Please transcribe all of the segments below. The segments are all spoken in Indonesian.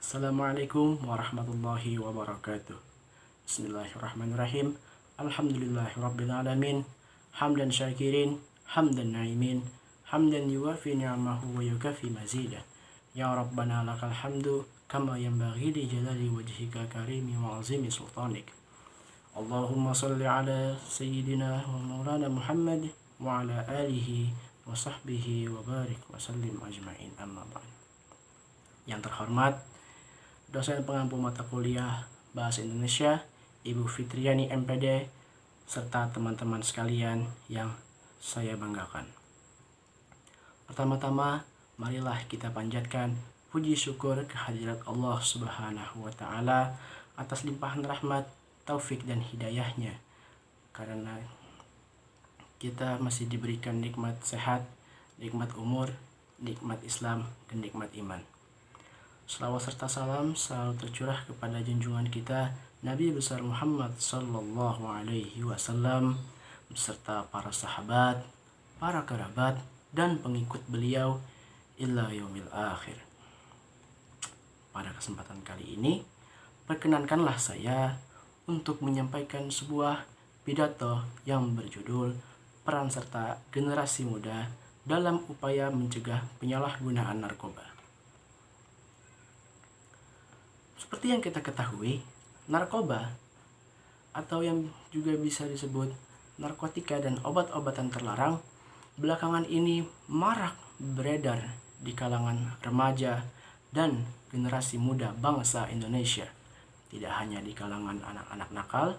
Assalamualaikum warahmatullahi wabarakatuh. Bismillahirrahmanirrahim. Alhamdulillahirabbil alamin. Hamdan syakirin, hamdan na'imin, hamdan yuwafi ni'amahu wa yukafi mazidah. Ya Rabbana lakal hamdu kama yanbaghi li jalali wajhika karimi wa azimi sultanik. Allahumma salli ala sayyidina wa maulana Muhammad wa ala alihi wa sahbihi wa barik wa sallim ajma'in, amma ba'd. Yang terhormat dosen pengampu mata kuliah Bahasa Indonesia, Ibu Fitriani MPD, serta teman-teman sekalian yang saya banggakan. Pertama-tama, marilah kita panjatkan puji syukur kehadirat Allah Subhanahu wa Ta'ala atas limpahan rahmat, taufik dan hidayahnya, karena kita masih diberikan nikmat sehat, nikmat umur, nikmat Islam, dan nikmat iman. Selawat serta salam selalu tercurah kepada junjungan kita Nabi besar Muhammad sallallahu alaihi wasallam beserta para sahabat, para kerabat, dan pengikut beliau illa yaumil akhir. Pada kesempatan kali ini, perkenankanlah saya untuk menyampaikan sebuah pidato yang berjudul Peran serta Generasi Muda dalam Upaya Mencegah Penyalahgunaan Narkoba. Seperti yang kita ketahui, narkoba atau yang juga bisa disebut narkotika dan obat-obatan terlarang belakangan ini marak beredar di kalangan remaja dan generasi muda bangsa Indonesia. Tidak hanya di kalangan anak-anak nakal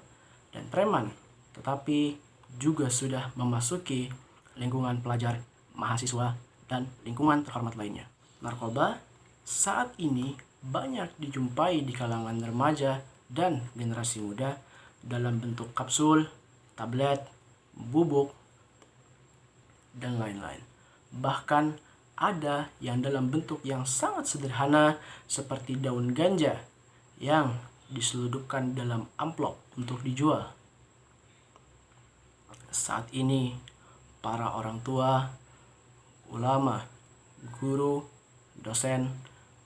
dan preman, tetapi juga sudah memasuki lingkungan pelajar, mahasiswa, dan lingkungan terhormat lainnya. Narkoba saat ini banyak dijumpai di kalangan remaja dan generasi muda dalam bentuk kapsul, tablet, bubuk, dan lain-lain. Bahkan ada yang dalam bentuk yang sangat sederhana seperti daun ganja yang diseludupkan dalam amplop untuk dijual. Saat ini para orang tua, ulama, guru, dosen,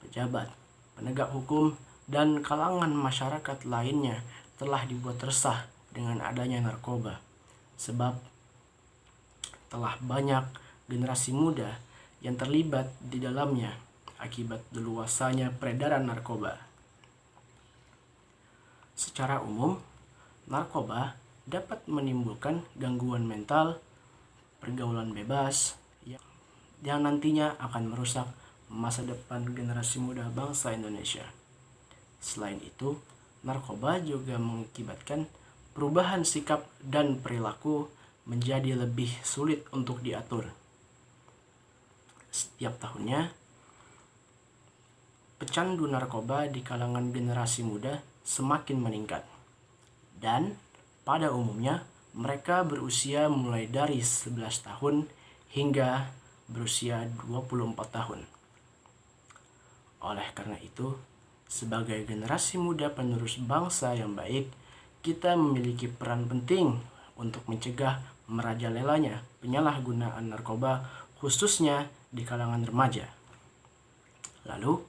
pejabat, penegak hukum, dan kalangan masyarakat lainnya telah dibuat resah dengan adanya narkoba, sebab telah banyak generasi muda yang terlibat di dalamnya akibat leluasanya peredaran narkoba. Secara umum, narkoba dapat menimbulkan gangguan mental, pergaulan bebas, yang nantinya akan merusak masa depan generasi muda bangsa Indonesia. Selain itu, narkoba juga mengakibatkan perubahan sikap dan perilaku menjadi lebih sulit untuk diatur. Setiap tahunnya, pecandu narkoba di kalangan generasi muda semakin meningkat. Dan pada umumnya, mereka berusia mulai dari 11 tahun hingga berusia 24 tahun. Oleh karena itu, sebagai generasi muda penerus bangsa yang baik, kita memiliki peran penting untuk mencegah merajalelanya penyalahgunaan narkoba, khususnya di kalangan remaja. Lalu,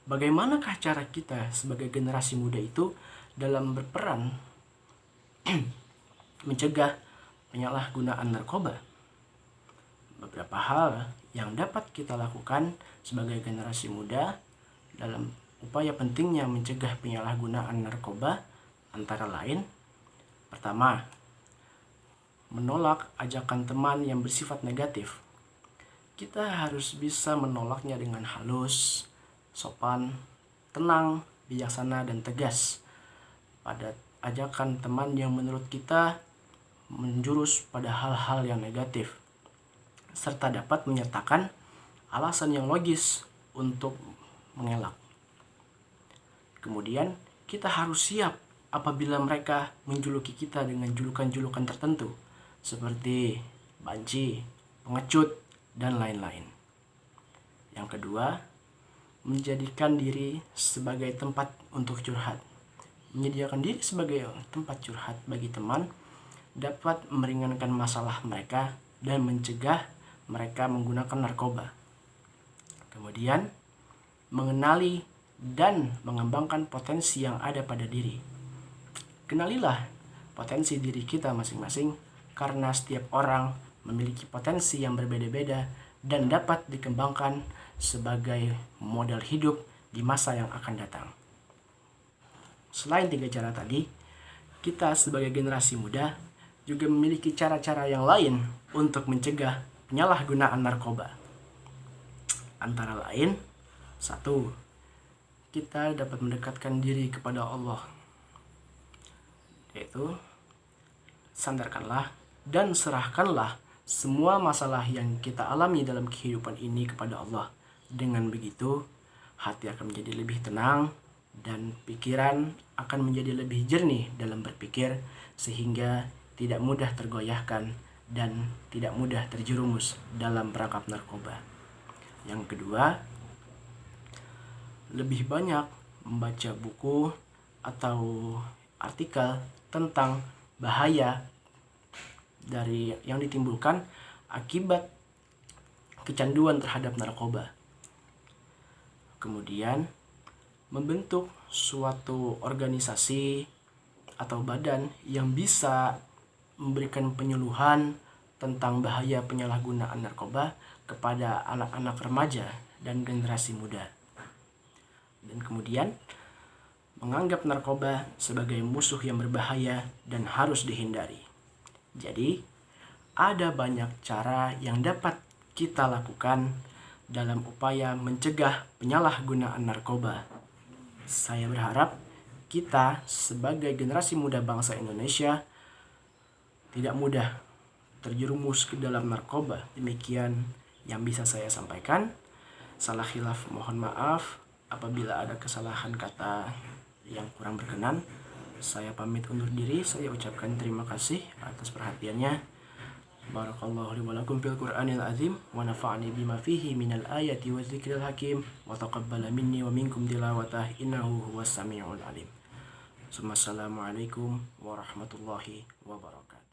bagaimanakah cara kita sebagai generasi muda itu dalam berperan mencegah penyalahgunaan narkoba? Beberapa hal yang dapat kita lakukan sebagai generasi muda dalam upaya pentingnya mencegah penyalahgunaan narkoba antara lain: pertama, menolak ajakan teman yang bersifat negatif. Kita harus bisa menolaknya dengan halus, sopan, tenang, bijaksana, dan tegas pada ajakan teman yang menurut kita menjurus pada hal-hal yang negatif, serta dapat menyertakan alasan yang logis untuk mengelak. Kemudian, kita harus siap apabila mereka menjuluki kita dengan julukan-julukan tertentu seperti banci, pengecut, dan lain-lain. Yang kedua, menjadikan diri sebagai tempat untuk curhat. Menyediakan diri sebagai tempat curhat bagi teman dapat meringankan masalah mereka dan mencegah mereka menggunakan narkoba. Kemudian, mengenali dan mengembangkan potensi yang ada pada diri. Kenalilah potensi diri kita masing-masing, karena setiap orang memiliki potensi yang berbeda-beda dan dapat dikembangkan sebagai model hidup di masa yang akan datang. Selain 3 cara tadi, kita sebagai generasi muda juga memiliki cara-cara yang lain untuk mencegah penyalahgunaan narkoba. Antara lain, 1. Kita dapat mendekatkan diri kepada Allah, yaitu sandarkanlah dan serahkanlah semua masalah yang kita alami dalam kehidupan ini kepada Allah. Dengan begitu, hati akan menjadi lebih tenang dan pikiran akan menjadi lebih jernih dalam berpikir, sehingga tidak mudah tergoyahkan dan tidak mudah terjerumus dalam perangkap narkoba. Yang kedua, lebih banyak membaca buku atau artikel tentang bahaya dari yang ditimbulkan akibat kecanduan terhadap narkoba. Kemudian, membentuk suatu organisasi atau badan yang bisa memberikan penyuluhan tentang bahaya penyalahgunaan narkoba kepada anak-anak remaja dan generasi muda. Dan kemudian, menganggap narkoba sebagai musuh yang berbahaya dan harus dihindari. Jadi, ada banyak cara yang dapat kita lakukan dalam upaya mencegah penyalahgunaan narkoba. Saya berharap kita sebagai generasi muda bangsa Indonesia tidak mudah terjerumus ke dalam narkoba. Demikian yang bisa saya sampaikan. Salah khilaf mohon maaf. Apabila ada kesalahan kata yang kurang berkenan, saya pamit undur diri. Saya ucapkan terima kasih atas perhatiannya. Barakallahu li wa lakum fil Qur'anil azim wa nafa'ani bima fihi minal ayati wa dzikril hakim wa taqabbala minni wa minkum tilawatah innahu huwas samiul alim. Assalamualaikum warahmatullahi wabarakatuh.